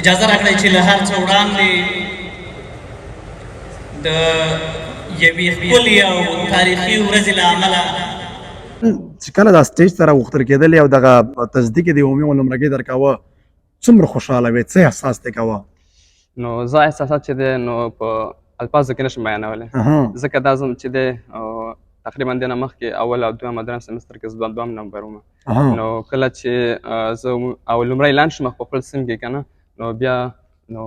اجازه راکړئ چې له هر څه وړاندې د یوې ښکلې او تاریخي ورځې له امله چې کله دا سټیج ته راوختل کېدلې او دغه تصدیق یې د عمومي ولومړګۍ درکاوه څومره خوشحاله وې څه احساس دې کوه نو زه احساسات چې دی نو په الفاظو کې نشم بیانولی ځکه دا زم چې دی تقریبا دې نه مخکې اول او دویم او دریم سمستر کې زه دویم نمبر وم نو کله چې زه او لومړی لاند شوم په خپل سیم کې که نه نو بیا نو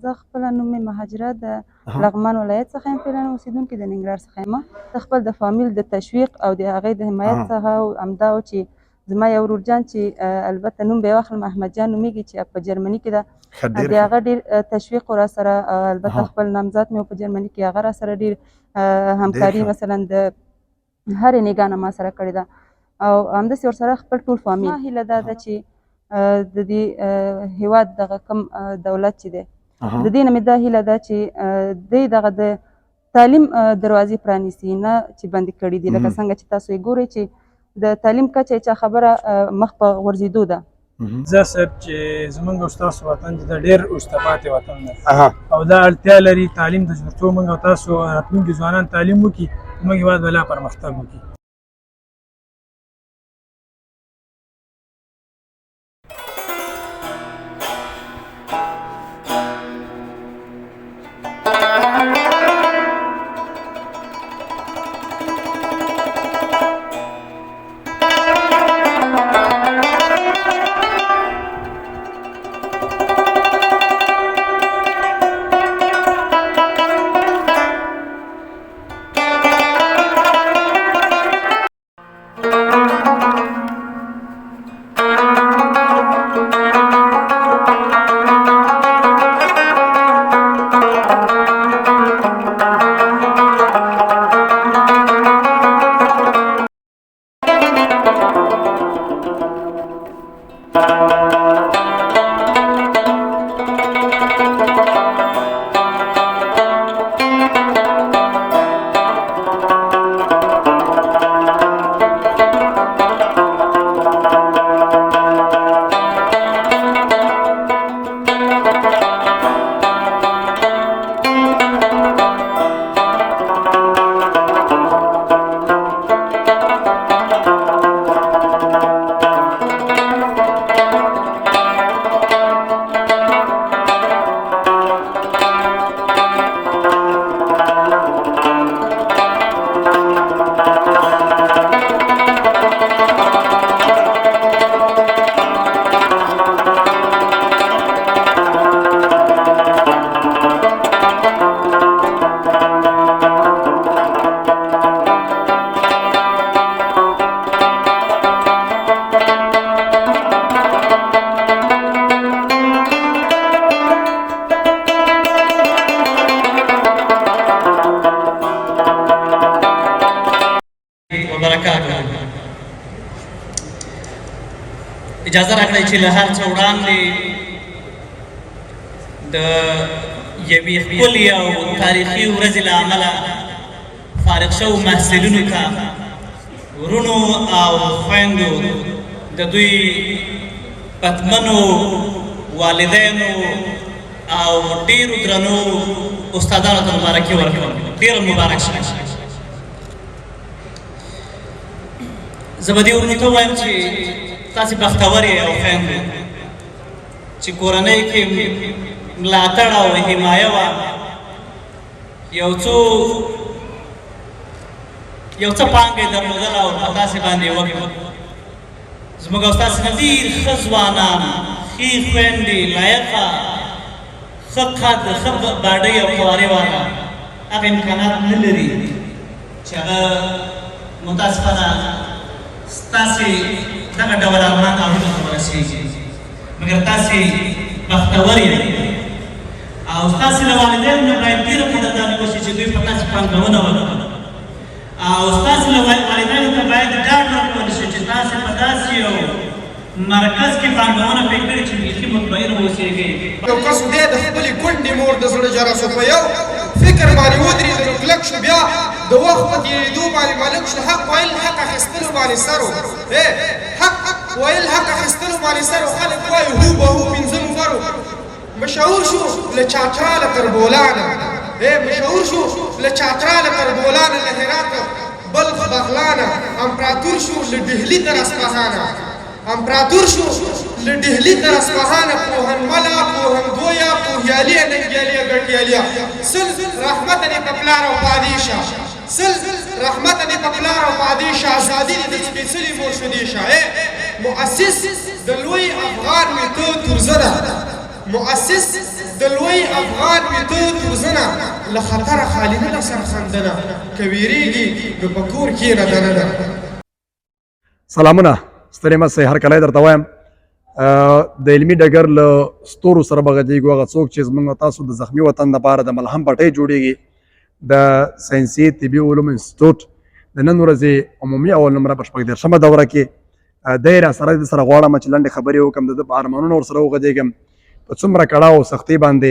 زه خپله نوم مې مهاجره د لغمان ولایت څخه یم فعلا اوسېدونکې د ننګرهار څخه یم زه خپل د فامیل د تشویق او د هغې د حمایت څخه همدا و چې زما یو ورور جان چې البته نوم به یې واخلم احمد جان نومیږي چې په جرمني کې ده د هغه ډېر تشویق را سره البته خپل نامزاد مې په جرمني کې هغه را سره ډېر همکاري مثلا د هرې نګاه نه ما سره کړې ده او همداسې ورسره خپل ټول فامیل ما هیله دا ده چې د دې هېواد دغه کم دولت چې دی د دې نه مې دا هیله ده چې دی دغه د تعلیم دروازې پرانیسي نه چې بندې کړي دي لکه څنګه چې تاسو یې ګورئ چې د تعلیم کچه یې چا خبره مخ په غورځېدو ده زه صاحب چې زمونږ او ستاسو وطن چې دا ډېر وروسته پاتې وطن دی او دا اړتیا لري تعلیم ته چې تر څو موږ او تاسو راتلونکي ځوانان تعلیم وکړي زموږ هېواد به لا پرمختګ وکړي اجازه راکړئ چې له هر څه وړاندې د یوې ښکلې او تاریخي ورځې له امله فارغ شوو محصلینو ته ورونو او خویندو د دوی پتمنو والدینو او ډېرو درنو استادانو ته مبارکي ورکوم ډېر مبارک شه زه به دې ورونو ته ووایم چې تاسې بختور یې او خویندو چې کورنۍ کې ملاتړ او حمایه وه یو څه پانګه یې درلودله او په تاسې باندې یې وکړه زموږ او ستاسې نه ډېر ښه ځوانان ښې خویندې لایقه ښه قد ښه باډۍ او خوارې والا هغه امکانات نه لري چې هغه متاسفانه ستاسې دغه ډول ارمان اړونو ته ورسېږي مګر تاسې بختور یې او ستاسې له والدینو نه باید ډېره قدرداني وشي چې دوی په تاسې پانګونه وکړه او ستاسې له والدینو ته باید ډاډ ورکول شي چې تاسې په داسې یو مرکز کې پانګونه پرې کړې چې بیخي مطمئن اوسېږئ یو کس دی د خپلې کونډې مور د زړه جرس په یو فکر باندې ودرېدلو کلک شو بیا د وخت په تېرېدو باندې ملک شو حق ویل حق اخیستلو باندې سر و حق ویل حق اخیستلو باندې سر و خلک وایي هو به هو پنځه نمبر مشهور شو له چاچراله تر بولانه مشهور شو له چاچراله تر بولانه له هرات بلخ بغلانه امپراتور شو له ډهلي تر اصفهانه امپراتور شو له ډهلي تر اصفهانه پوهنمله پوهندویه پوهیالي ننګیالي ګټیالي سل رحمت دې په پلار او پادیشه سل رحمت دې په پلار او پادیشه ازادي دې د سپېڅلي مرشدیشه مؤسس د لوی افغان میتود ترزنه مؤسس د لوی افغان میتود ترزنه له خطره خالي نه سرخندنه که ویریږي نو په کور کښېنه دننه سلامونه ستړي مه سئ هرکلی درته وایم د علمي ډګر له ستورو سره به غږېږو هغه څوک چې زموږ تاسو د زخمي وطن لپاره د ملهم پټۍ جوړېږي د ساینسي طبي علومو انسټیټوټ د نن ورځې عمومي اول نمره په 14مه دوره کې دی راسره د سره غواړم چې لنډې خبرې وکړم د ده په ارمانونو ورسره وغږېږم په څومره کړاو او سختۍ باندې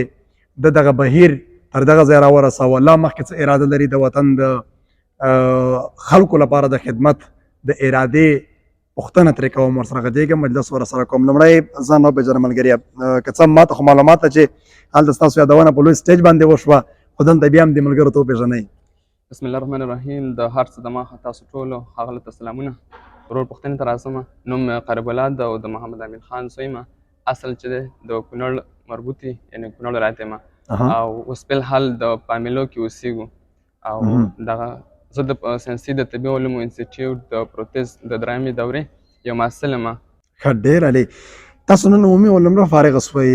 د دغه بهیر تر دغه ځای راورساوه الله مخکې څه اراده لري د وطن د خلکو لپاره د خدمت د ارادې پوښتنه ترې کوم ورسره غږېږم مجلس ورسره کوم لومړی ځان وپېژنه ملګريه که څه ماته خو معلومات ده چې هلته ستاسو یادونه په لوی سټیج باندې وشوه خو دلته بیا هم دې ملګرو ته وپېژنئ بسم الله الرحمن الرحیم د هر څه دماغه تاسو ټولو ښاغلو ته سلامونه ورور پوښتنې ته راځم نوم قریب الله ده او د محمد امین خان زوی یم اصل چې دی د کونړ مربوط یعنې کونړ ولایت یم او اوس فلحال د پامیلو کې اوسېږو او دغه زه د ساینسي د طبي علومو انسټیټیوټ د پروتز د درېیمې دورې یو محصل یم ښه ډېر علي تاسو نن عمومي اول نمره فارغه سوئ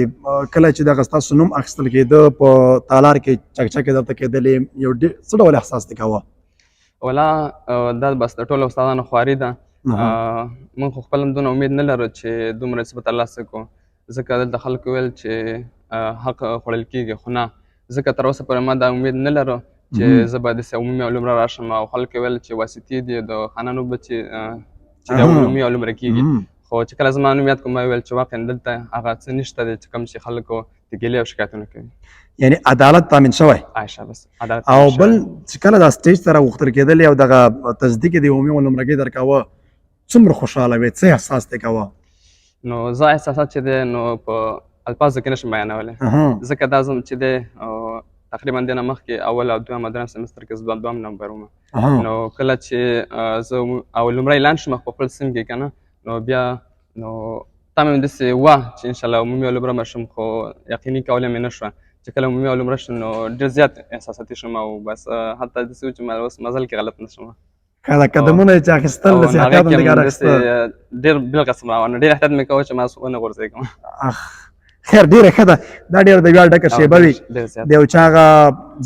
کله چې دغه ستاسو نوم اخیستل کېده په تالار کې چکچکې درته کېدلې یو څه ډول احساس دې کوه ولا دا بس د ټولو استادانو خواري ده موږ خو خپل هم دونه امید نه لرو چې دومره څه به ترلاسه کړو ځکه دلته خلکو ویل چې حق خوړل کېږي خو نه ځکه تر اوسه پورې ما دا امید نه لرو چې زه به داسې عمومي علوم را راشم او خلکو ویل چې واسطې دي د خانانو به چې د عمومي علوم را کېږي خو چې کله زما نوم یاد کړم ما ویل چې واقعا دلته هغه څه نشته دی چې کوم چې خلکو د ګیلې او شکایتونه کوي یعنی عدالت تامین شوی بس عدالت او بل چې کله دا سټیج ته راغوښتل کېدلې او دغه تصدیق یې د عمومي نمرګۍ درکاوه څومره خوشحاله وې څه احساس دې کوه نو زه احساسات چې دی نو په الفاظو کې نشم بیانولی ځکه دا زم چې دی تقریبا دې نه مخکې اول او دویم او درېیم سمستر کې زه دویم نمبر وم نو کله چې زه اول لومړی اعلان شوم په خپل سیم کې که نه نو بیا نو تمه مې داسې وه چې انشاءالله عمومي علوم راشم خو یقیني کولی مې نه شوه چې کله عمومي علوم راشم نو ډېر زیات احساساتي شوم او بس حتی داسې و چې اوس مزل کې غلط نه شوم دا قدمونه یې چې اخیستل داسې احتیاط هم دې کار اخیسته ډېر بل قسم روانه ډېر احتیاط مې کوه چې ما ونه غورځېږم خیر ډېره ښه ده دا ډېره د ویاړ ډکه شیبه وي د یو چا هغه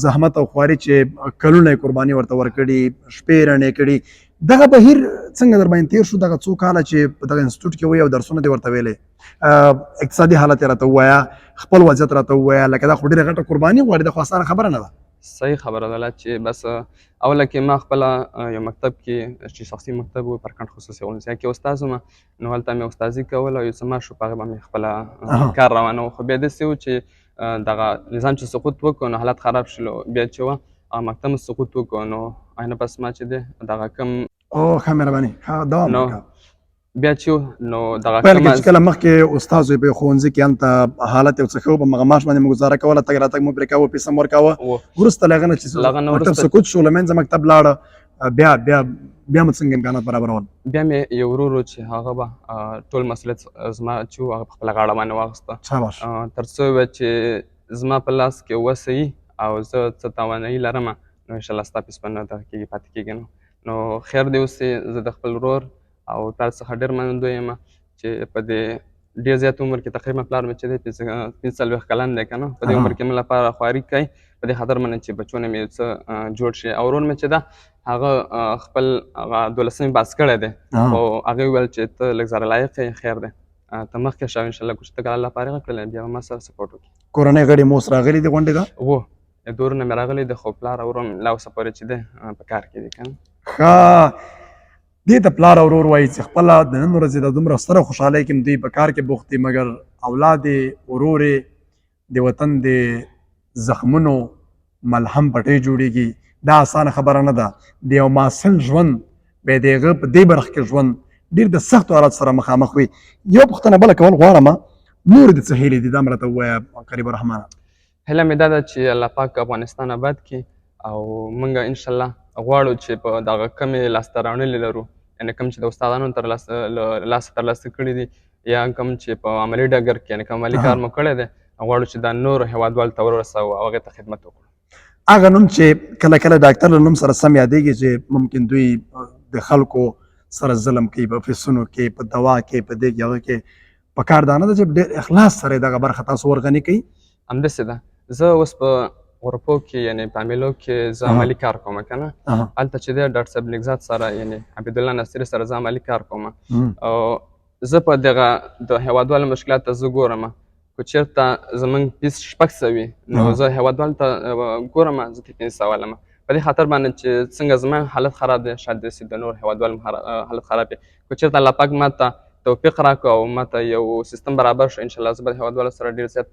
زحمت او خواري چې کلونه یې قرباني ورته ورکړي شپې رڼې کړي دغه بهیر څنګه در باندې تېر شو دغه څو کاله چې په دغه انسټیټیوټ کې وی او درسونه دې ورته ویلې اقتصادي حالت یې راته ووایه خپل وضعیت راته ووایه لکه دا خو ډېره غټه قرباني غواړي دا خو اسانه خبره نه ده صحیح خبره ده چې بس اوله کې ما خپله یو مکتب کې چې شخصي مکتب و پرکنډ خصوصي علومو کې استاد وم نو هلته مې استادي کوله او یو څه معاش و په هغې به مې خپله کار روانه و خو بیا داسې و چې دغه نظام چې سقوط وکړو نو حالت خراب شلو بیا چې وه مکتب سقوط وکړو نو آینه پس ما چې دی دغه کم ښه مهرباني دوام وکړه بیا چې نو دغه پیل کې چې کله مخکې استاد وې په ښوونځي کې هلته حالت یو څه ښه و په مغه معاش باندې مو ګزاره کوله تګ راتګ مو پرې کوه پیسه مو ورکوه وروسته له هغه نه چې مکتب سقوط شو له منځه مکتب لاړه بیا بیا بیا مو څنګه امکانات برابرول؟ بیا مې یو ورور و چې هغه به ټول مسؤلیت زما چې و هغه په خپله غاړه باندې واخیسته، شاباش. تر څو وه چې زما په لاس کې وسه وي او زه څه توانایي لرمه نو انشاءالله ستا پیس به نه دغه کېږي پاتې کېږي نو خیر دی اوسې زه د خپل ورور او تا څخه ډېر منندوی یم چې په دې ډېر زیات عمر کې تقریبا پلار مې چې دی 45 کلن دی که نه په دې عمر کې مې لپاره خواري کوي په دې خاطر باندې چې بچونه مې څه جوړ شي او ورور مې چې ده هغه خپل هغه 12مې پاس کړی دی او هغې وویل چې ته لږ زره لایق یې خیر دی ته مخکې شه انشاءالله کوشش ته که الله فارغه کړلی بیا به ما سره سپورټ وکړي. کورنۍ غړي مو اوس راغلي دي غونډې ته؟ و دورونه مې راغلی دی خو پلار او ورور مې لا اوسه پورې چې دی په کار کې دي که نه. ښه دې ته پلار او ورور وایي چې خپله د نن ورځې د دومره ستره خوشحالۍ کې دوی په کار کې بوخت دي مګر اولاد یې ورور یې د وطن د زخمونو ملهم پټۍ جوړېږي دا اسانه خبره نه ده. د یو معسل ژوند به د هغه په دې برخه کې ژوند ډېر د سختو حالات سره مخامخ وي. یو پوښتنه بله کول غواړم نور دې څه هیلې دي دا مې راته ووایه قریب الرحمانه. هیله مې دا ده چې الله پاک افغانستان آباد کړي او موږ انشاءالله غواړو چې په دغه کمې لاسته راوړنې لرو یعنې کوم چې د استادانو لاسه ترلاسه کړي دي یا کوم چې په عملي ډګر کې یعنې کوم عملي کار مو کړی دی غواړو چې دا نورو هیوادوالو ته ورسوو او هغې ته خدمت وکړو. هغه نوم چې کله کله ډاکټر له نوم سره سم یادېږي چې ممکن دوی د خلکو سره ظلم کوي په فیسونو کې په دوا کې په دې کې هغه کې پکار دا نه ده چې ډېر اخلاص سره یې دغه برخه تاسو ورغني کوي. همداسې ده زه اوس په اروپا کې یعنې په امیلو کې زه عملي کار کوم که نه هلته چې دی ډاکټر صاحب نګزاد سره یعنې عبیدالله ناصري سره زه عملي کار کوم او زه په دغه د هیوادوالو مشکلات ته زه ګورم که چېرته زموږ فیس 600 وي نو زه هیوادوالو ته ګورم زه ته 500 والم په دې خاطر باندې چې څنګه زما حالت خراب دی شاید داسې د نور هیوادوالو حالت خراب وي که چېرته الله پاک ما ته توفیق راکړو او ما ته یو سیستم برابر شو انشاءالله زه به د هیوادوالو سره ډېر زیات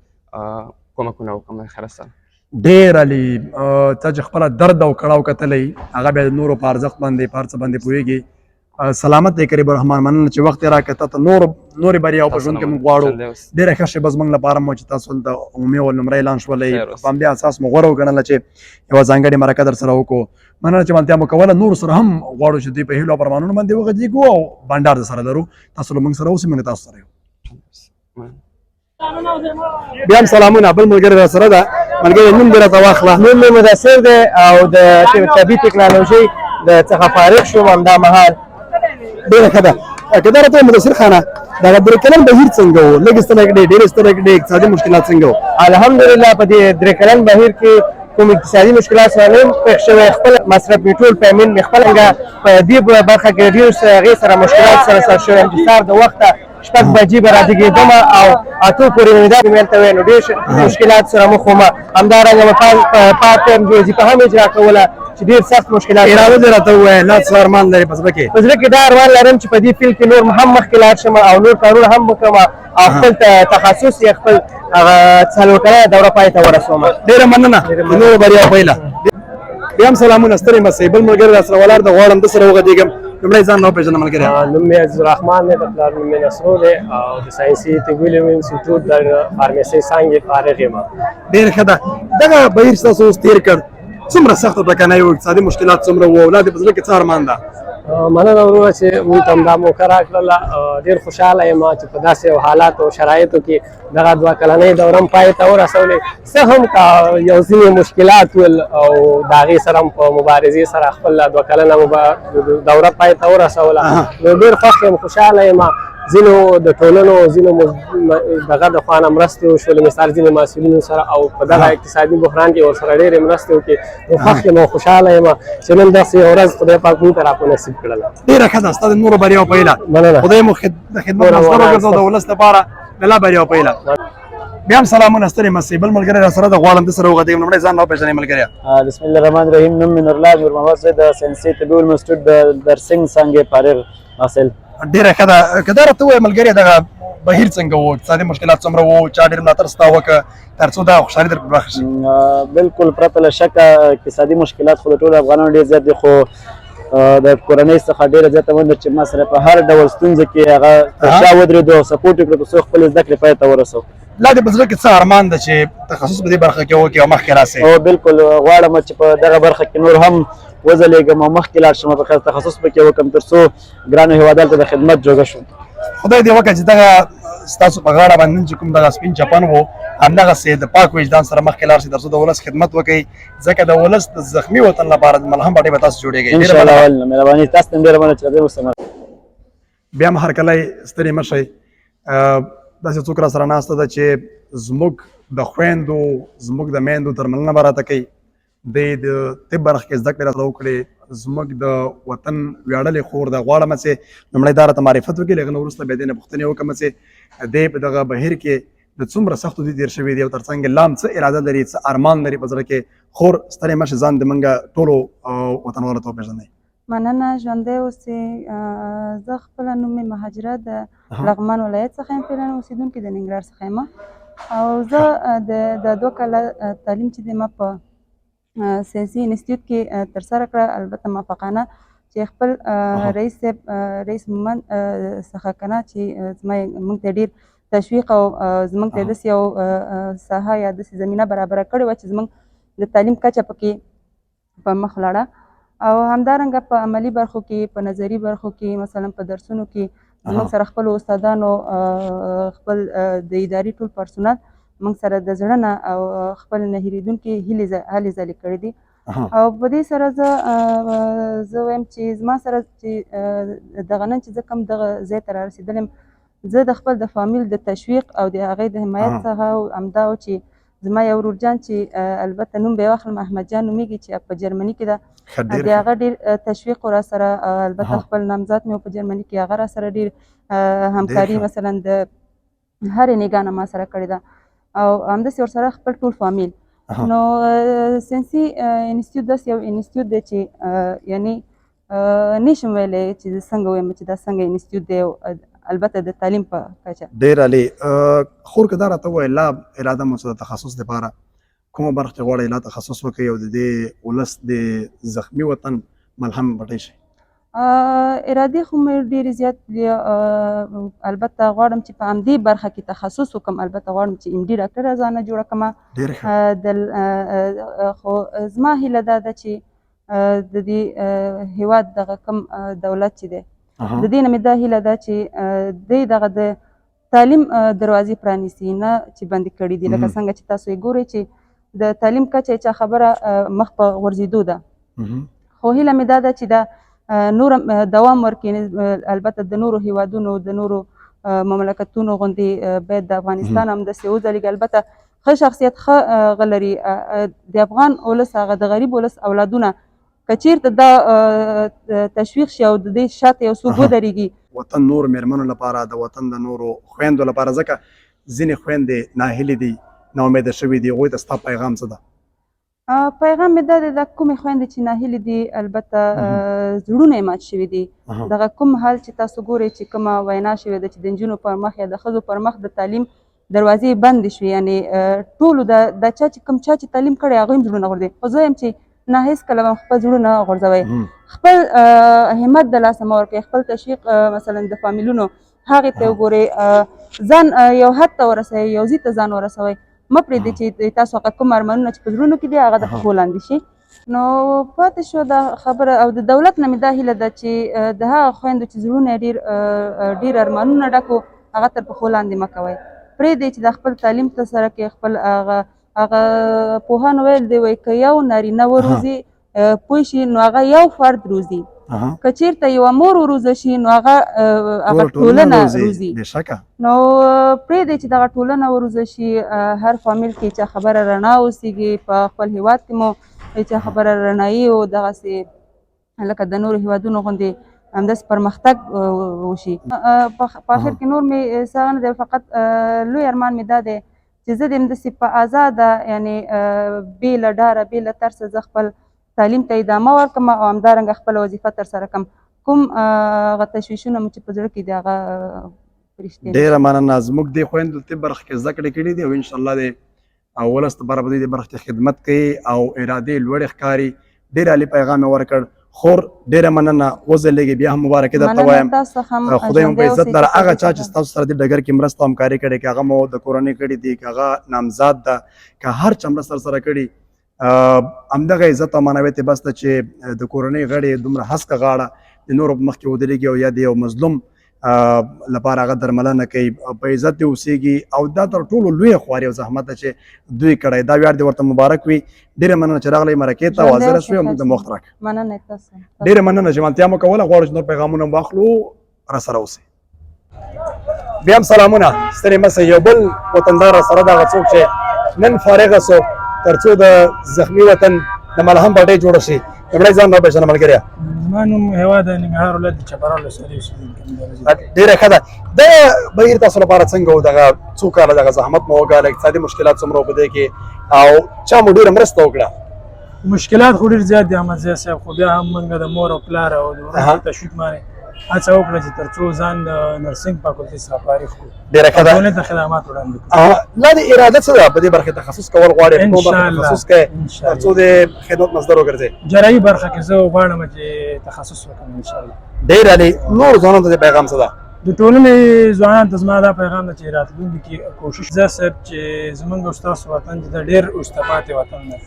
کومکونه وکړم خیر سره. ډېر علي تا چې خپله درد او کړاو کتلی هغه بیا د نورو په ارزښت باندې په هر څه باندې پوهېږي. سلامت دی کریم الرحمن مننه چې وخت یې راکړه تا ته نورې بریاو په ژوند کې موږ غواړو ډېره ښه شېبه زموږ لپاره مو چې تاسو دلته عمومي اول نمرې اعلان شولی په همدې اساس مو غوره وګڼله چې یوه ځانګړې مرکه در سره وکړو. مننه چې ملتیا مو کوله نورو سره هم غواړو چې دوی په هیلو او ارمانونو باندې وغځېږو او بانډار در سره لرو تاسو له موږ سره اوسئ موږ تاسو سره یو. بیا هم سلامونه بل ملګری را سره ده ملګری نوم دې راته واخله. نوم مې مدثر دی او د طبي ټکنالوژۍ څخه فارغ شوم همدا مهال. ډېره ښه ده که دا راته مدثر خانه دغه درې کلن بهیر څنګه و لږ ستړی کړې ډېر ستړی کړې اقتصادي مشکلات څنګه و؟ الحمدلله په دې درې کلن بهیر کې کوم اقتصادي مشکلات سره نه یم پېښ شوی خپل مصرف مې ټول پیمنټ مې خپله په دې برخه کې ډېر هغې سره مشکلات سره سر شوی یم چې سهار د وخته 6 بجې به راجګېدم او 8 پورې مې دا پیمنټ ته ویل نو ډېر مشکلات سره مخ وم همدارنګه مې پارت ټایم وظیفه هم اجرا کوله چې ډېر سخت مشکلات اراده دې راته ووایه لا څه ارمان لرې په زړه کې؟ په زړه کې دا ارمان لرم چې په دې فیلډ کې نور هم مخکې لاړ شم او نور کارونه هم وکړم او خپل تخصص یې خپل هغه څلور کلنه دوره پای ته ورسوم. ډېره مننه د نورو بریا پایله. بیا هم سلامونه ستړی مه سئ بل ملګری را سره ولاړ ده غواړم ده سره وغږېږم لومړی ځان راوپېژنه ملګری. نوم مې عزیزالرحمن دی د پلار نوم مې نصرو دی او د ساینسي طبي علومو انسټیټیوټ د فارمسۍ څانګې فارغ یم. ډېره ښه ده دغه بهیر چې تاسو اوس تېر کړ څومره سخته ټکنۍ وه اقتصادي مشکلات څومره وو اولاد یې په زړه کې څه ارمان ده؟ مننه وروره چې موږ ته هم دا موقع راکړله ډېر خوشحاله یم چې په داسې حالاتو او شرایطو کې دغه 2 کلنۍ دوره هم پای ته ورسولې څه هم که یو ځینې مشکلات ول او د هغې سره هم په مبارزې سره خپل 2 کلنه دوره پای ته ورسوله نو ډېر خوښ یم خوشحاله یم. ځینو د ټولنو ځینو دغه د خوا نه مرستې وشولې مثال ځینې محصلینو سره او په دغه اقتصادي بحران کې ورسره ډېرې مرستې وکړې نو خوښ یم او خوشحاله یم چې نن داسې یو ورځ خدای پاک موږ ته راپه نصیب کړله. ډېره ښه ده ستا د نورو بریاو په هیله خدای مو د خدمت مصدر وګرځو د ولس لپاره د لا بریاو په هیله. بیا هم سلامونه ستړي مه سئ بل ملګری را سره ده غواړم ده سره وغږېږم لومړی ځان راوپېژنئ ملګريه. بسم الله الرحمن الرحیم نوم مې نورالله نور محمد زه د ساینسي طبي علومو انسټیټیوټ د درسنګ څانګې فارغ محصل. ډېره ښه ده که دا راته ووایه ملګريه دغه بهیر څنګه و اقتصادي مشکلات څومره وو چا ډېر ملاتړ ستا وکړه تر څو دا خوشحالي در په برخه شي؟ بلکل پرته له شکه اقتصادي مشکلات خو د ټولو افغانانو ډېر زیات دي خو د کورنۍ څخه ډېره زیاته ونده چې ما سره په هر ډول ستونزه کې هغه تر شا ودرېدو او سپورټ یې کړو تر څو خپلې زده کړې پای ته ورسوو. لا دې په زړه کې څه ارمان ده چې تخصص په دې برخه کې وکړې او مخکې راسې؟ او بلکل غواړم چې په دغه برخه کې نور هم وځلېږم او مخکې لاړ شم په خیر تخصص پکې وکړم تر څو ګرانو هېوادوالو ته د خدمت جوګه شم. خدای دې وکړي چې دغه ستاسو په غاړه باندې چې کوم دغه سپین چپن و همدغسې د پاک وجدان سره مخکې لاړ شي تر څو د ولس خدمت وکړي ځکه د ولس د زخمي وطن لپاره د ملهم پټۍ به تاسو جوړېږئ. انشاءالله ولنه مهرباني تاسو ته هم ډېره مننه چې راځئ اوس بیا هم هرکلی ستړي مه شئ. داسې څوک را سره ناسته ده چې زموږ د خویندو زموږ د میندو درملنه به راته کوي. دی د طب برخه کې زده کړې راته وکړې. زموږ د وطن ویاړلې خور ده غواړم چې لومړی دا راته معرفت وکړي هغه نه وروسته بیا دې نه پوښتنې وکړم چې دی په دغه بهیر کې د څومره سختو دي تېر شوي دي او تر څنګ لا هم څه اراده لري څه ارمان لري په زړه کې. خور ستړې مه شئ ځان د موږ ټولو وطنوالو ته وپېژنئ. مننه ژوندی اوسئ. زه خپله نوم مې مهاجره د لغمان ولایت څخه یم فعلا اوسېدونکې د ننګرهار څخه یم او زه د 2 کاله تعلیم چې دی ما په سیاسي انسټیټیوټ کې ترسره کړه البته موافقانه چې خپل رئیس صاحب رئیس مومند څخه که نه چې موږ ته ډېر تشویق او زموږ ته داسې یو ساحه یا داسې زمینه برابره کړې وه چې زموږ د تعلیم کچه پکې په مخ لاړه او همدارنګه په عملي برخو کې په نظري برخو کې مثلا په درسونو کې زموږ سره خپلو استادانو خپل د ادارې ټول پرسونل موږ سره د زړه نه او خپل نه هېرېدونکې هلې ځلې کړې دي او په دې سره زه وایم چې زما سره چې دغه نن چې زه کوم دغه ځای ته رارسېدلی یم زه د خپل د فامیل د تشویق او د هغې د حمایت څخه همدا و چې زما یو ورورجان چې البته نوم به یې واخلم احمد جان نومیږي چې په جرمني کې ده د هغه ډېر تشویق را سره البته خپل نامزاد مې په جرمني کې هغه را سره ډېر همکاري مثلا د هرې نګاه نه ما سره کړې ده او همداسې ورسره خپل ټول فامیل. نو ساینسي انسټیټیوټ داسې یو انسټیټیوټ دی چې یعنې نشم ویلی چې څنګه ویم چې دا څنګه انسټیټیوټ دی البته د تعلیم په کچه. ډېر عالي. خور که دا راته ووایي لا اراده مو څه د تخصص دپاره کومه برخه کې غواړئ لا تخصص وکړئ او د دې ولس د زخمي وطن ملهم پټۍ شئ؟ ارادې خو مې ډېرې زیات دي البته غواړم چې په همدې برخه کې تخصص وکړم البته غواړم چې MD ډاکټره ځانه جوړه کړمه خو زما هیله دا ده چې د دې هېواد دغه کوم دولت چې دی د دې نه مې دا هیله ده چې دی دغه د تعلیم دروازې پرانیسي نه چې بندې کړي دي لکه څنګه چې تاسو یې ګورئ چې د تعلیم کچه یې چا خبره مخ په غورځېدو ده خو هیله مې دا ده چې دا نور دوام ورکړي البته د نورو هیوادونو د نورو مملکتونو غوندې باید د افغانستان هم داسې وځلېږي البته ښه شخصیت ښه غلري د افغان ولس هغه د غریب ولس اولادونه که چېرته دا تشویق شي او د دې شاته یو څوک ودرېږي وطن نور مېرمنو لپاره د وطن د نورو خویندو لپاره ځکه ځینې خویندې ناهیلې دي ناامیده شوي دي هغوی ته ستا پیغام څه ده؟ پیغام مې دا دی د کومې خویندې چې ناهیلې دي البته زړونه یې مات شوي دي دغه کوم حال چې تاسو ګورئ چې کومه وینا شوې ده چې د نجونو پر مخ یا د ښځو پر مخ د تعلیم دروازې بندې شوې یعنې ټولو د چا چې کوم چا چې تعلیم کړی هغوی هم زړونه غورځوي خو زه یم چې نه هېڅکله به خپل زړونه غورځوئ خپل همت د لاسه مه ورکوئ خپل تشویق مثلا د فامیلونو هغې ته وګورئ ځان یو حد ته ورسوئ یو ځي ته ځان ورسوئ مه پرېږدئ چې تاسو هغه کوم ارمانونه چې په زړونو کې دي هغه د پښو لاندې شي نو پاتې شو دا خبره او د دولت نه مې دا هیله ده چې د هغه خویندو چې زړونه یې ډېر ارمانونه ډک وو هغه تر پښو لاندې مه کوئ پرېږدئ چې د خپل تعلیم ترسره کړئ خپل هغه پوهانو ویل دی وایي که یو نارینه وروزي پوه شي نو هغه یو فرد روزي که چېرته یوه مور وروزه شي نو هغه ټولنه روزي نو پرېږدئ چې دغه ټولنه وروزه شي هر فامیل کې چې خبره رڼا اوسېږي په خپل هېواد کې مو چې خبره رڼایي او دغسې لکه د نورو هېوادونو غوندې همداسې پرمختګ وشي په آخر کې نور مې څه نه دی فقط لوی ارمان مې دا دی چې زه د همداسې په ازاده یعنې بې له ډاره بې له ترسه زه خپل تعلیم ته ادامه ورکړم او همدارنګه خپله وظیفه ترسره کړم کوم هغه تشویشونه مو چې په زړه کې دي هغه رښتینې ډېره مننه زموږ دې خویندو طب برخه کې زده کړې کړي دي او انشاءالله دې ولس دپاره به دوی دې برخه کې خدمت کوي او ارادې لوړې ښکاري ډېر عالي پیغام یې ورکړ خور ډېره مننه وځلېږي بیا هم مبارکي درته وایم خدای مو په عزت لره هغه چا چې ستاسو سره دې ډګر کې مرسته همکاري کړې که هغه مو د کورنۍ کړې دي که هغه نامزاد ده که هر چا مرسته سره کړي همدغه عزت او معنویت بس ته چې د کورنۍ غړي دومره هسکه غاړه د نورو په مخ کې ودرېږي او یا د یو مظلوم لپاره هغه درملنه کوي په عزت دې اوسېږي او دا تر ټولو لویه خواري او زحمت ده چې دوی کړی دا ویاړ دې ورته مبارک وي ډېره مننه چې راغلی مرکې ته او حاضره شوې او موږ ته وخت راکړه مننه تاسو ډېره مننه ژمنتیا مو کوله غواړو چې نور پیغامونه هم واخلو راسره اوسئ بیا هم سلامونه ستړي مه سئ یو بل وطندار راسره دغه څوک چې نن فارغه سو تر څو د زخمي وطن د ملهم پټۍ جوړه شي لومړی ځان راپېژنه ملګريه زما نوم هیواد ننګرهار ولایت د چپرهار ولسوالۍ اوسېدونکی ډېره ښه ده دا بهیر تاسو لپاره څنګه و دغه څو کاله دغه زحمت مو وګاله اقتصادي مشکلات څومره و په دې کې او چا مو ډېره مرسته وکړه مشکلات خو ډېر زیات دي احمدضیاء صاحب خو بیا هم موږ د مور او پلار او د ورونو په تشویق باندې هڅه وکړه چې تر څو ځان د نرسنګ فاکولټي څخه فارغ کړو ډېره ښه ده ټولنې ته خدمات وړاندې کړو لا د اراده څه ده په دې برخه تخصص کول غواړې په کومه برخه تخصص کوې تر څو د خدمت مصدر وګرځې جراحي برخه کې زه غواړم چې تخصص وکړم انشاءالله ډېر علي نور ځوانانو ته پیغام څه ده د ټولنې ځوانانو ته زما دا پیغام ده چې راتلونکي کې کوشش زه صاحب چې زمونږ او ستاسو وطن چې د ډېر وروسته پاتې وطن دی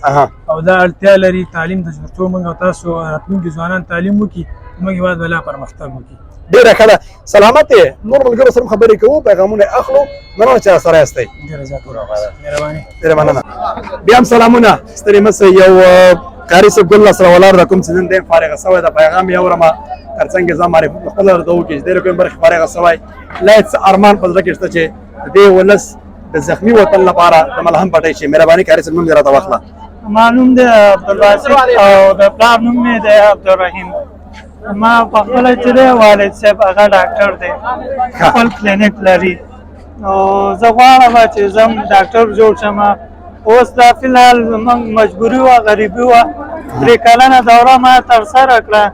او دا اړتیا لري تعلیم د تر څو موږ او تاسو راتلونکي ځوانان تعلیم وکړي زموږ هېواد به لا پرمختګ وکړي ډېره ښه ده سلامت یې نور ملګرو سره خبرې کوو پیغامونه اخلو مننه چې راسره یاستئ ډېره زیاته مهرباني ډېره مننه بیا هم سلامونه ستړي مه سئ یو کاري صاحب ګل راسره ولاړ ده کوم چې نن دی فارغه شوی ده پیغام یې اورمه تر څنګ ځان معرفي خپله درته وکړي چې ډېرې کومې برخې فارغه شوی لا یې څه ارمان په زړه کې شته چې د دې ولس د زخمي وطن لپاره د ملهم پټۍ شي مهرباني کاري صاحب نوم دې راته واخله ما نوم دی عبدالباسط او د پلار نوم مې دی عبدالرحیم ما په خپله چې دی والد صاحب هغه ډاکټر دی خپل کلینیک لري نو زه غواړم چې زه هم ډاکټر جوړ شم اوس دا فلحال زموږ مجبوري وه غریبي وه 3 کلنه دوره ما ترسره کړه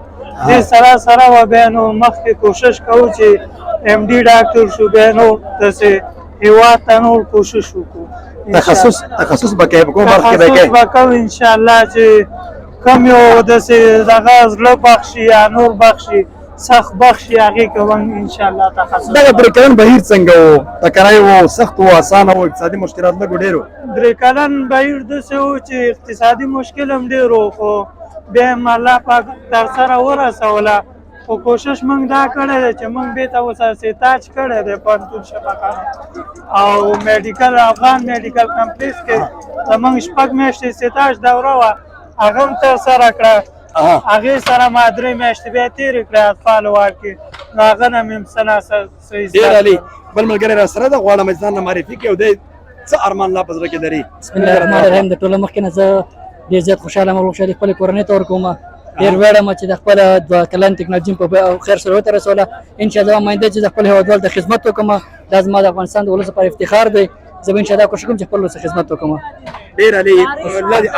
دې سره سره وه بیا نو مخکې کوشش کوو چې ایم ډي ډاکټر شو بیا نو داسې هېواد ته نور کوشش وکړو تخصص به کوې په کومه برخه کې به تخصص به کوو انشاءالله چې کم یو داسې دغه زړه بخشي یا نور بخشي سخت بخشي هغې کوم انشاءالله تخصص دغه درې کلن بهیر څنګه و ټکری و سخت و اسانه و اقتصادي مشکلات لږ و ډېر و 3 کلن بهیر داسې و چې اقتصادي مشکل هم ډېر و خو بیا هم الله پاک تر سره ورسوله خو کوشش موږ دا کړی دی چې موږ بېرته ورسره سیتاج کړی دی پوهنتون شفاخانه او میډیکل افغان میډیکل کمپلیکس کې زموږ 6 میاشتې سیتاج دوره وه هغه هم ترسره کړه هغې سره ما 3 میاشتې بیا تېرې کړې اطفال وارډ کې نو هغه نه مې هم څه ناڅه ډېر علي بل ملګری راسره ده غواړم چې ځان نه معرفي کړي او دی څه ارمان لا په زړه کې لري بسم الله الرحمن الرحیم د ټوله مخکې نه زه ډېر زیات خوشحاله یم او خوشحالي خپلې کورنۍ ته ورکوم ډېر ویاړم چې د خپله 2 کلن ټکنالوژي په خیر سره وترسوله انشاءالله ماینده چې د خپل هېوادوالو ته خدمت وکړم دا زما د افغانستان د ولس لپاره افتخار دی زه به انشاءالله کوشش کوم چې خپل ولس ته خدمت وکړم ډېر علي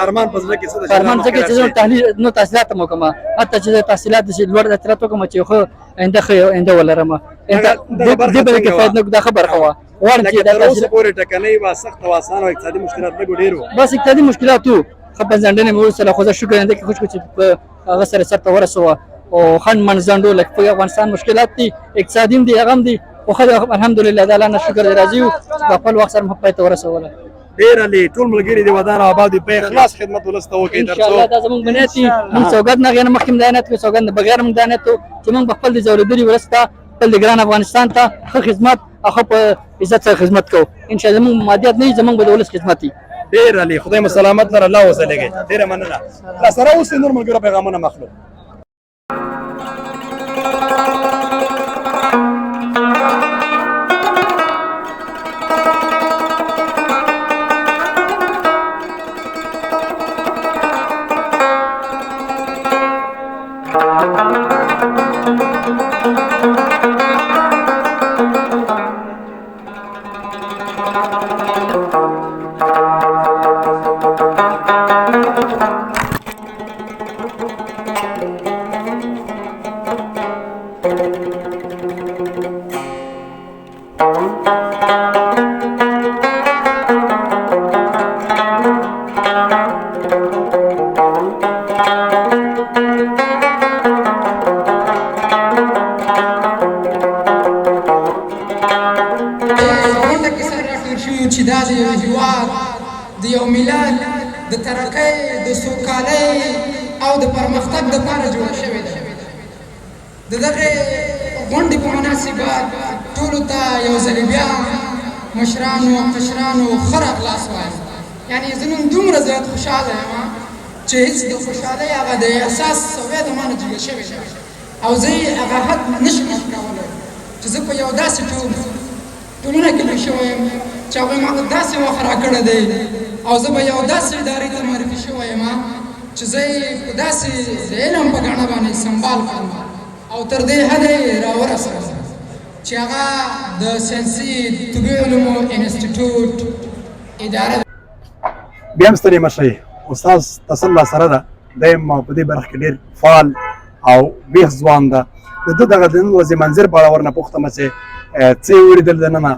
ارمان په زړه کې څه ده ارمان څه کې چې زه نو تحصیلات هم وکړم حتی چې زه تحصیلات لوړ تحصیلات وکړم چې ښه آینده ښه آینده ولرم دې بلې کې فایده دا ښه برخه وه غواړم چې دا تر اوسه پورې ټکنۍ وه سخته او اسانه او اقتصادي مشکلات لږ و ډېر و بس اقتصادي مشکلات وو ښه پنځنډنې مې وروسته خو زه شکر اندې کې خوش کړو چې په هغه سره سرته ورسوه او خنډ منځنډو لکه په افغانستان مشکلات دي اقتصادي هم دي هغه هم دي خو ښه الحمدلله د الله نه شکر دی راضي یو چې په خپل وخت سره مو پای ته ورسوله ډېر علي ټول ملګري دې ودان آباد وي په اخلاص خدمت ولس ته وکړي تر څو انشاءالله دا زموږ بنیاد دي موږ سوګند نه غواړو مخکې مداینت کوو سوګند بغیر مداینت چې موږ خپل د ځورېدلي ولس ته خپل د ګران افغانستان ته ښه خدمت او ښه په عزت سره خدمت کوو انشاءالله زموږ مادیات نه وي زموږ به د ولس خدمت وي ډېر علي خدای مو سلامت لره الله وسلېږي ډېره مننه راسره اوسئ نور ملګرو پیغامونه مخلو چې دا د یو هېواد د یو ملت د ترقۍ د سوکالۍ او د پرمختګ دپاره جوړه شوې ده. د دغې غونډې په مناسبت ټولو ته یو ځلې بیا مشرانو قشرانو ښه راغلاست وایم. یعنې زه نن دومره زیات خوشحاله یم چې هېڅ د خوشحالۍ هغه د احساس سویه د ما نه جوړه شوې ده او زه یې هغه حد نشم ورکولی چې زه په یو داسې ټولنه کې لوی شوی یم چې هغوی ما ته داسې وخت راکړی دی او زه به یو داسې ادارې ته معرفي شوی یم چې زه یې په داسې د علم په ګاڼه باندې سمبال کړم او تر دې حده یې راورسوم چې هغه د ساینسي طبي علومو انسټیټیوټ اداره. بیا هم ستړي مه شئ، استاد تسلا سره ده، دی هم په دې برخه کې ډېر فعال او بیخ ځوان ده. د ده دغه د نن ورځې منظر په اړه ورنه پوښتمه چې څه یې ولیدل دننه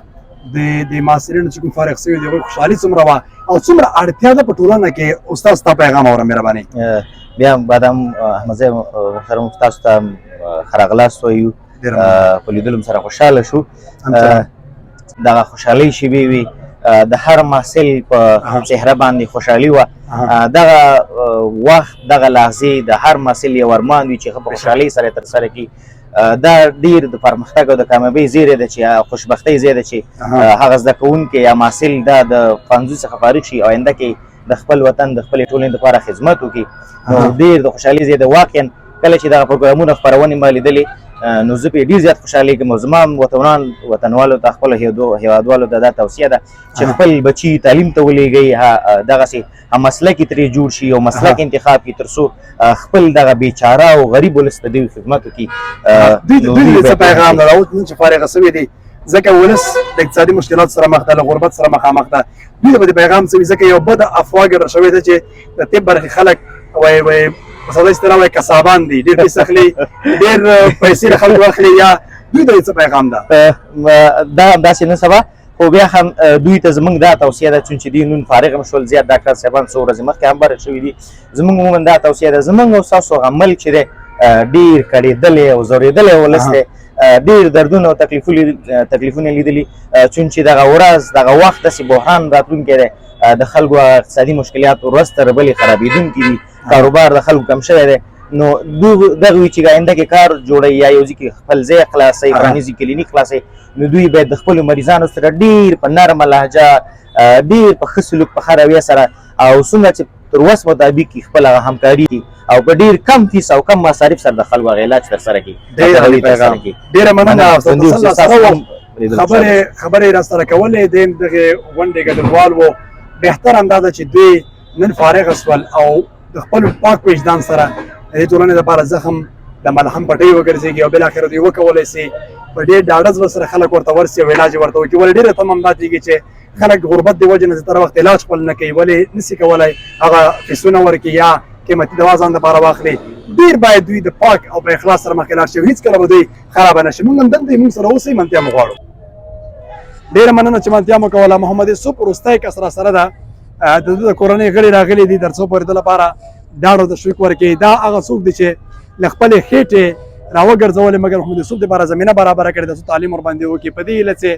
د محصلینو چې کوم فارغ شوي دي هغوی خوشحالي څومره وه او څومره اړتیا ده په ټولنه کې. استاد ستا پیغام اوره مهرباني. بیا بعد هم احمدزی محترم تاسو ته ښه راغلاست وایو، په لیدلو سره خوشحاله شو. دغه خوشحالۍ شیبې وي، د هر محصل په چهره باندې خوشحالي وه. دغه وخت دغه لحظې د هر محصل یو ارمان وي چې ښه په خوشحالۍ سره یې ترسره کړي. دا ډیر د پرمختګ او د کامیابۍ زیری ده چې خوشبختۍ زیری ده چې هغه زده کوونکی یا محصل دا د ښوونځي څخه فارغ شي او آینده کې د خپل وطن د خپلې ټولنې لپاره خدمت وکړي. نو ډیر د خوشحالۍ زیری ده. واقعا کله چې دغه پروګرامونه خپرونې ما لیدلې نو زه پرې ډېر زیات خوشحالېږم او زما وطنوالو ته خپلو هېوادوالو ته دا توصیه ده چې خپل بچي تعلیم ته ولېږئ، دغسې مسلک یې ترې جوړ شي او مسلک انتخاب کړي تر څو خپل دغه بیچاره او غریب ولس ته دوی خدمت وکړي. دوی څه پیغام لري اوس نن چې فارغه شوي دي ځکه ولس د اقتصادي مشکلاتو سره مخ ده، له غربت سره مخامخ ده، دوی ته به د پیغام څه وي؟ ځکه یو بده افوا ګرځول شوې ده چې د طب برخې خلک وایي په ساده اصطلاح وایي کسابان دي، ډېر پیسې اخلي، ډېر پیسې له خلکو اخلي. یا دوی ته څه پیغام ده؟ دا همداسې نه سبا خو بیا هم دوی ته زموږ دا توصیه ده چې دوی نن فارغ هم شول، زیات ډاکټر صاحبان څو ورځې مخکې هم بارک شوي دي. زموږ عموما دا توصیه ده زموږ او ستاسو هغه ملک چې دی ډېر کړېدلی او زورېدلی ولس دی، ډېر دردونه او تکلیفونه لیدلي، چونچې دغه ورځ دغه وخت داسې بحران راتلونکی دی، د خلکو اقتصادي مشکلات ورځ تر بلې خرابېدونکي دي، کاروبار د خلکو کم شوی دی. نو دغه وي چې آینده کې کار جوړوي یا یو ځای کې خپل ځای خلاصوي، پرانیزي کلینیک خلاصوي، نو دوی باید د خپلو مریضانو سره ډېر په نرمه لهجه، ډېر په ښه سلوک، په ښه رویه سره او څومره چې تر وس مطابق خپل هغه همکاري کړي او په ډېر کم فیس او کم مصارف سره د خلکو هغه علاج ترسره کړي. ډېره مننه خبرې راسره کولې. د دغې غونډې ګډونوال وو، بهتر اندازه چې دوی نن فارغ شول او د خپل پاک وجدان سره د دې ټولنې لپاره زخم د ملهم پټۍ وګرځېږي او بالاخره دوی وکولی سي په ډېر ډاډه زړه سره خلک ورته ورسي او علاج ورته وکړي. ولې ډېره تمه همدا کېږي چې خلک غربت د وجې نه تر وخت علاج خپل نه کوي، ولې نسي کولی هغه فیسونه ورکړي یا قیمتي دوا ځان دپاره واخلي. ډېر باید دوی د پاک او په اخلاص سره مخکې لاړ شي، هېڅکله به دوی خرابه نه شي. موږ هم دلته موږ سره اوسئ، منتیا مو غواړو. ډېره مننه چې منتیا مو کوله. محمد یوسف وروستی کس راسره ده، د ده د کورنۍ غړي راغلي دي تر څو پورې د لپاره ډاډ او تشویق ورکړي. دا هغه څوک دی چې له خپلې خېټې راوګرځولې، مګر محمد یوسف دپاره زمینه برابره کړې ده څو تعلیم ورباندې وکړي. په دې هیله چې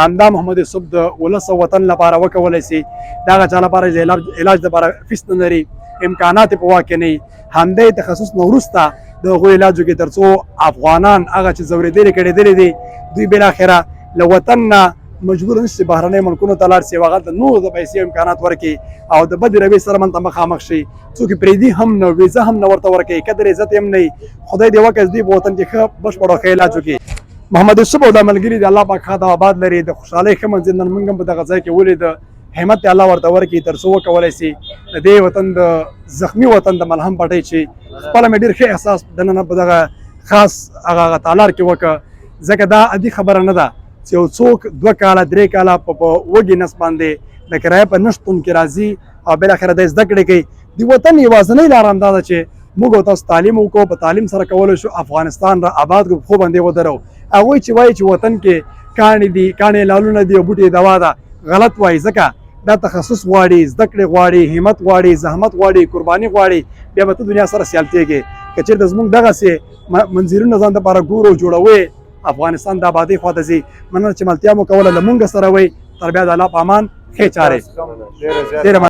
همدا محمد یوسف د ولس او وطن لپاره وکولی سي، د هغه چا لپاره چې علاج دپاره فیس نه لري، امکانات یې په واک کې نه وي، همدې تخصص نه وروسته د هغوی علاج وکړي تر څو افغانان هغه چې ځورېدلي کړېدلي دي دوی بالاخره له وطن نه مجبور نشي بهرنۍ ملکونو ته لاړ شي، هغه ته نور د پیسې امکانات ورکړي او د بدې رویې سره من ته مخامخ شي. څوک یې پرېږدي هم نه، ویزه هم نه ورته ورکوي، قدر عزت یې هم نه وي. خدای دې وکړي دوی په وطن کې ښه بشپړ او ښه علاج وکړي. محمد یوسف او دا ملګري دي، الله پاک ښاد او آباد لري. د خوشحالۍ ښه منزل نن موږ هم په دغه ځای کې ولید، همت یې الله ورته ورکړي تر څو وکولی سي د دې وطن د زخمي وطن د ملهم پټۍ چې خپله مې ډېر ښه احساس دننه په دغه خاص هغه تالار کې وکړه، ځکه دا عادي خبره نه ده چې یو څوک 2 کاله 3 کاله په وږي نس باندې د کرایه په نه شتون کې راځي او بالاخره د زده کړې کوي. د وطن یوازینۍ لاره همدا ده چې موږ او تاسو تعلیم وکړو، په تعلیم سره کولی شو افغانستان را آباد کړو، په پښو باندې ودرو. هغوی چې وایي چې وطن کې کاڼي دي، کاڼي لالونه دي او بوټي دوا ده، غلط وایي. ځکه دا تخصص غواړي، زده کړې غواړي، همت غواړي، زحمت غواړي، قرباني غواړي، بیا به ته دنیا سره سیالتېږې. که چېرته زموږ دغسې منظرونه ځان دپاره ګورو جوړوې، افغانستان د آبادۍ خواته ځي. مننه چې ملتیا مو کوله، له مونږ سره وئ. تر بیا د الله په امان، ښې چارې.